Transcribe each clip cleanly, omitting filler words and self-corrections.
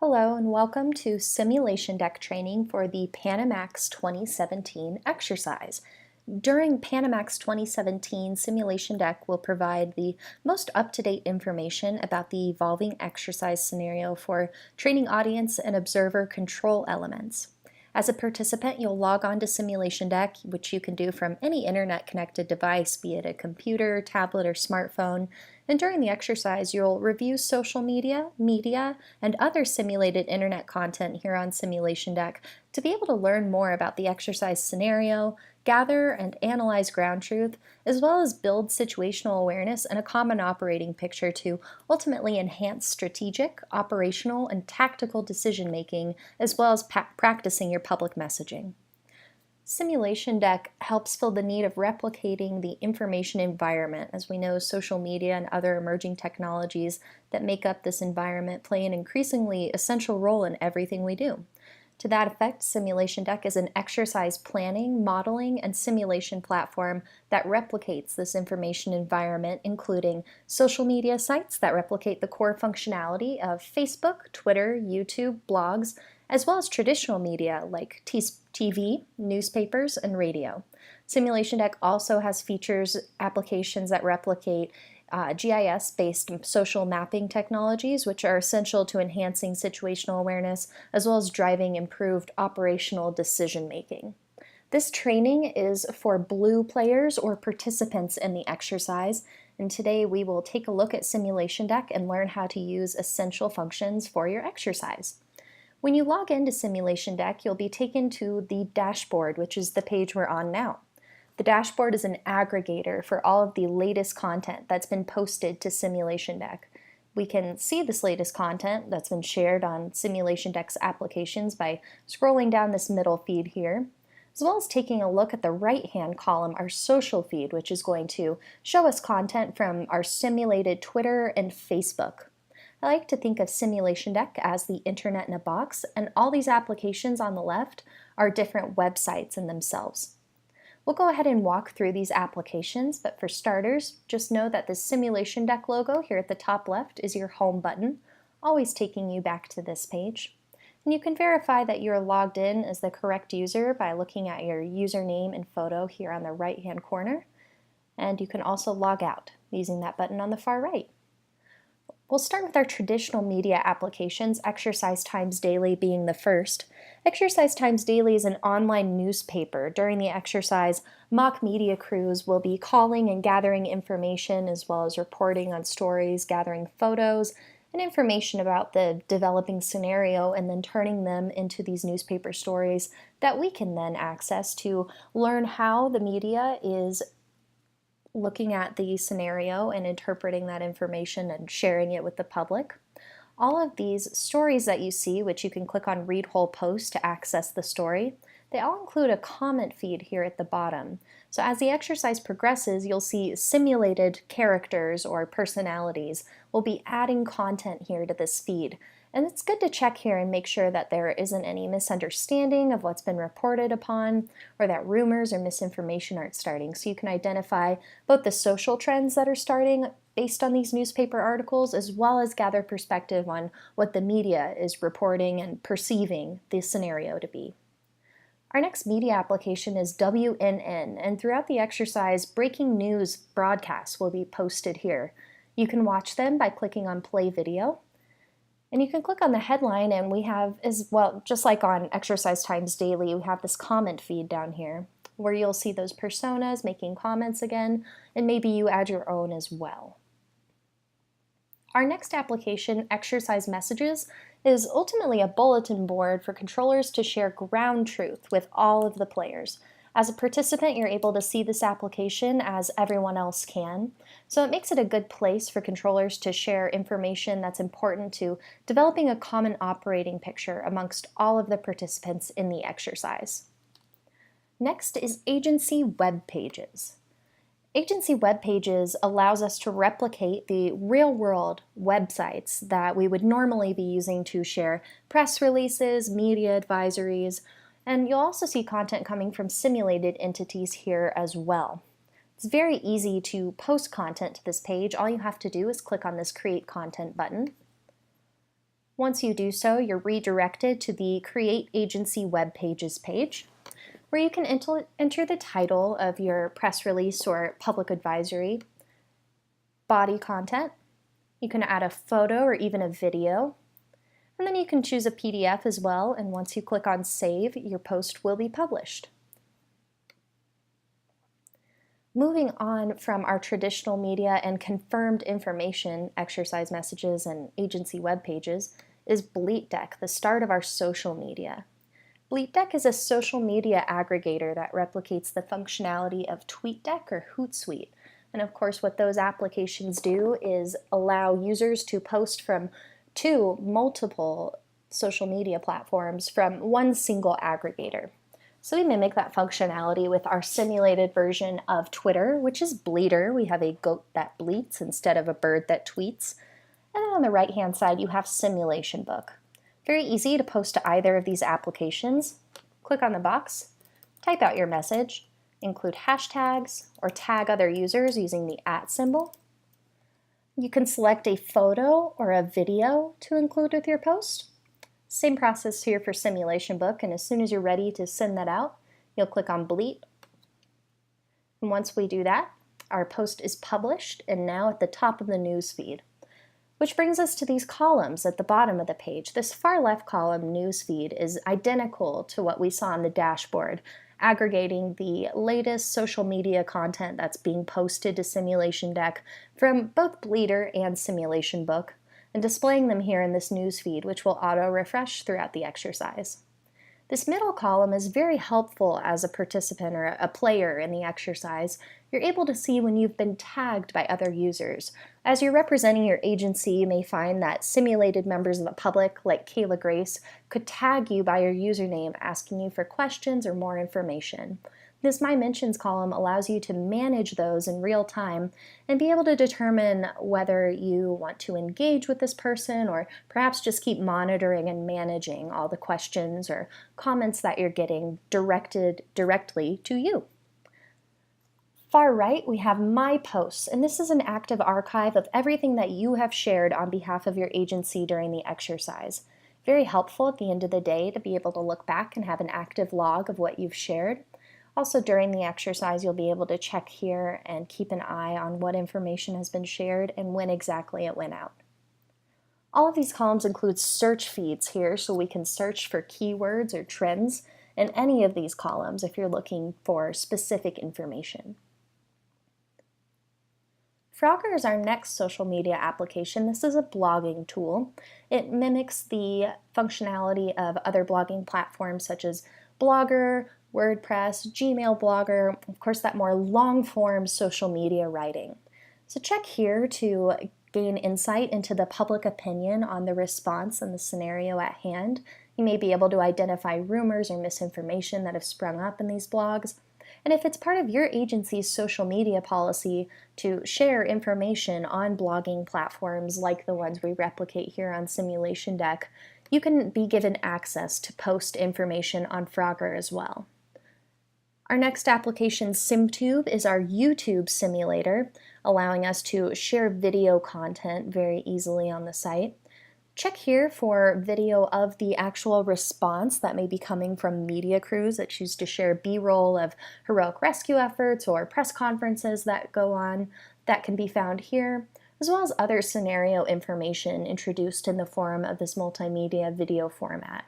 Hello and welcome to SimulationDeck training for the PMX 2017 exercise. During PMX 2017, SimulationDeck will provide the most up-to-date information about the evolving exercise scenario for training audience and observer control elements. As a participant, you'll log on to SimulationDeck, which you can do from any internet-connected device, be it a computer, tablet, or smartphone. And during the exercise, you'll review social media, and other simulated internet content here on SimulationDeck to be able to learn more about the exercise scenario, gather and analyze ground truth, as well as build situational awareness and a common operating picture to ultimately enhance strategic, operational, and tactical decision-making, as well as practicing your public messaging. SimulationDeck helps fill the need of replicating the information environment. As we know, social media and other emerging technologies that make up this environment play an increasingly essential role in everything we do. To that effect, SimulationDeck is an exercise planning, modeling, and simulation platform that replicates this information environment, including social media sites that replicate the core functionality of Facebook, Twitter, YouTube, blogs, as well as traditional media like TV, newspapers, and radio. SimulationDeck also has features, applications that replicate GIS-based social mapping technologies, which are essential to enhancing situational awareness, as well as driving improved operational decision-making. This training is for blue players or participants in the exercise, and today we will take a look at SimulationDeck and learn how to use essential functions for your exercise. When you log into SimulationDeck, you'll be taken to the dashboard, which is the page we're on now. The dashboard is an aggregator for all of the latest content that's been posted to SimulationDeck. We can see this latest content that's been shared on SimulationDeck's applications by scrolling down this middle feed here, as well as taking a look at the right-hand column, our social feed, which is going to show us content from our simulated Twitter and Facebook. I like to think of SimulationDeck as the internet in a box, and all these applications on the left are different websites in themselves. We'll go ahead and walk through these applications, but for starters, just know that the SimulationDeck logo here at the top left is your home button, always taking you back to this page. And you can verify that you're logged in as the correct user by looking at your username and photo here on the right-hand corner. And you can also log out using that button on the far right. We'll start with our traditional media applications, Exercise Times Daily being the first. Exercise Times Daily is an online newspaper. During the exercise, mock media crews will be calling and gathering information as well as reporting on stories, gathering photos, and information about the developing scenario and then turning them into these newspaper stories that we can then access to learn how the media is looking at the scenario and interpreting that information and sharing it with the public. All of these stories that you see, which you can click on Read Whole Post to access the story, they all include a comment feed here at the bottom. So as the exercise progresses, you'll see simulated characters or personalities will be adding content here to this feed. And it's good to check here and make sure that there isn't any misunderstanding of what's been reported upon or that rumors or misinformation aren't starting. So you can identify both the social trends that are starting based on these newspaper articles as well as gather perspective on what the media is reporting and perceiving the scenario to be. Our next media application is WNN, and throughout the exercise, breaking news broadcasts will be posted here. You can watch them by clicking on Play Video. And you can click on the headline and we have, as well, just like on Exercise Times Daily, we have this comment feed down here where you'll see those personas making comments again, and maybe you add your own as well. Our next application, Exercise Messages, is ultimately a bulletin board for controllers to share ground truth with all of the players. As a participant, you're able to see this application as everyone else can. So it makes it a good place for controllers to share information that's important to developing a common operating picture amongst all of the participants in the exercise. Next is Agency Web Pages. Agency Web Pages allows us to replicate the real-world websites that we would normally be using to share press releases, media advisories, and you'll also see content coming from simulated entities here as well. It's very easy to post content to this page. All you have to do is click on this Create Content button. Once you do so, you're redirected to the Create Agency Web Pages page, where you can enter the title of your press release or public advisory, body content. You can add a photo or even a video, and then you can choose a PDF as well, and once you click on Save, your post will be published. Moving on from our traditional media and confirmed information, exercise messages, and agency web pages, is BleetDeck, the start of our social media. BleetDeck is a social media aggregator that replicates the functionality of TweetDeck or Hootsuite. And of course, what those applications do is allow users to post to multiple social media platforms from one single aggregator. So we mimic that functionality with our simulated version of Twitter, which is Bleeter. We have a goat that bleats instead of a bird that tweets. And then on the right-hand side, you have SimulationBook. Very easy to post to either of these applications. Click on the box, type out your message, include hashtags, or tag other users using the @ symbol. You can select a photo or a video to include with your post. Same process here for SimulationBook, and as soon as you're ready to send that out, you'll click on Bleet. And once we do that, our post is published and now at the top of the news feed. Which brings us to these columns at the bottom of the page. This far left column, newsfeed, is identical to what we saw on the dashboard, aggregating the latest social media content that's being posted to SimulationDeck from both Bleeter and SimulationBook, and displaying them here in this newsfeed, which will auto-refresh throughout the exercise. This middle column is very helpful as a participant or a player in the exercise. You're able to see when you've been tagged by other users. As you're representing your agency, you may find that simulated members of the public, like Kayla Grace, could tag you by your username, asking you for questions or more information. This My Mentions column allows you to manage those in real time and be able to determine whether you want to engage with this person or perhaps just keep monitoring and managing all the questions or comments that you're getting directed directly to you. Far right, we have My Posts, and this is an active archive of everything that you have shared on behalf of your agency during the exercise. Very helpful at the end of the day to be able to look back and have an active log of what you've shared. Also, during the exercise, you'll be able to check here and keep an eye on what information has been shared and when exactly it went out. All of these columns include search feeds here, so we can search for keywords or trends in any of these columns if you're looking for specific information. Frogger is our next social media application. This is a blogging tool. It mimics the functionality of other blogging platforms such as Blogger, WordPress, Gmail Blogger, of course that more long-form social media writing. So check here to gain insight into the public opinion on the response and the scenario at hand. You may be able to identify rumors or misinformation that have sprung up in these blogs. And if it's part of your agency's social media policy to share information on blogging platforms like the ones we replicate here on SimulationDeck, you can be given access to post information on Frogger as well. Our next application, SimTube, is our YouTube simulator, allowing us to share video content very easily on the site. Check here for video of the actual response that may be coming from media crews that choose to share B-roll of heroic rescue efforts or press conferences that go on. That can be found here, as well as other scenario information introduced in the form of this multimedia video format.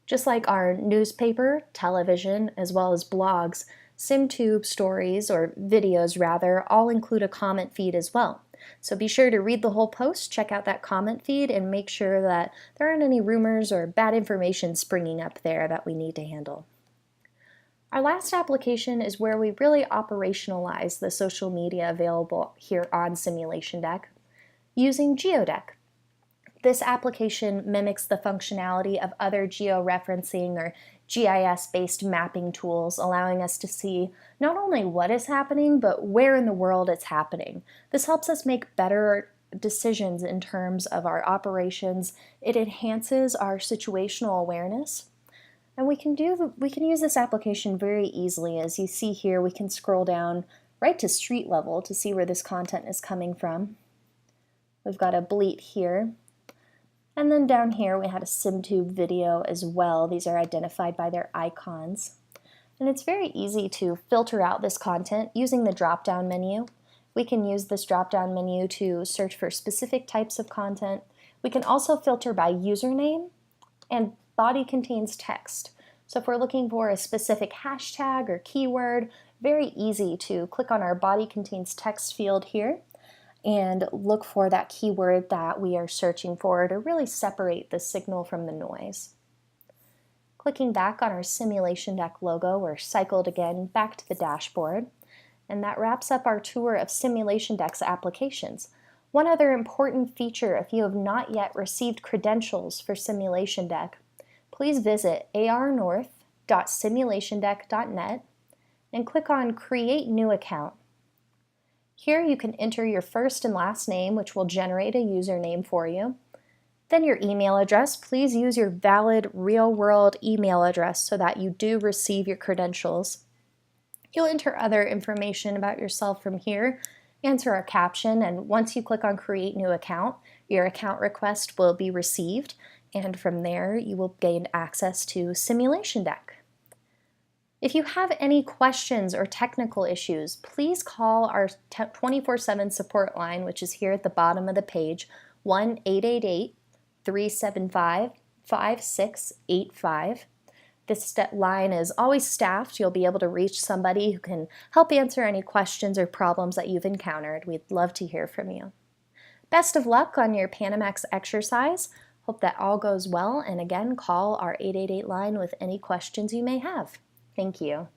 Just like our newspaper, television, as well as blogs, SimTube stories, or videos rather, all include a comment feed as well. So be sure to read the whole post, check out that comment feed, and make sure that there aren't any rumors or bad information springing up there that we need to handle. Our last application is where we really operationalize the social media available here on SimulationDeck using Geodeck. This application mimics the functionality of other georeferencing or GIS-based mapping tools, allowing us to see not only what is happening, but where in the world it's happening. This helps us make better decisions in terms of our operations. It enhances our situational awareness. And we can use this application very easily. As you see here, we can scroll down right to street level to see where this content is coming from. We've got a bleat here. And then down here we had a SimTube video as well. These are identified by their icons. And it's very easy to filter out this content using the drop-down menu. We can use this drop-down menu to search for specific types of content. We can also filter by username, and body contains text. So if we're looking for a specific hashtag or keyword, very easy to click on our body contains text field here and look for that keyword that we are searching for to really separate the signal from the noise. Clicking back on our SimulationDeck logo, we're cycled again back to the dashboard, and that wraps up our tour of SimulationDeck's applications. One other important feature, if you have not yet received credentials for SimulationDeck, please visit arnorth.simulationdeck.net and click on Create New Account. Here you can enter your first and last name, which will generate a username for you. Then your email address. Please use your valid real-world email address so that you do receive your credentials. You'll enter other information about yourself from here, answer a caption, and once you click on Create New Account, your account request will be received, and from there you will gain access to SimulationDeck. If you have any questions or technical issues, please call our 24/7 support line, which is here at the bottom of the page, 1-888-375-5685. This line is always staffed. You'll be able to reach somebody who can help answer any questions or problems that you've encountered. We'd love to hear from you. Best of luck on your PMX exercise. Hope that all goes well, and again, call our 888 line with any questions you may have. Thank you.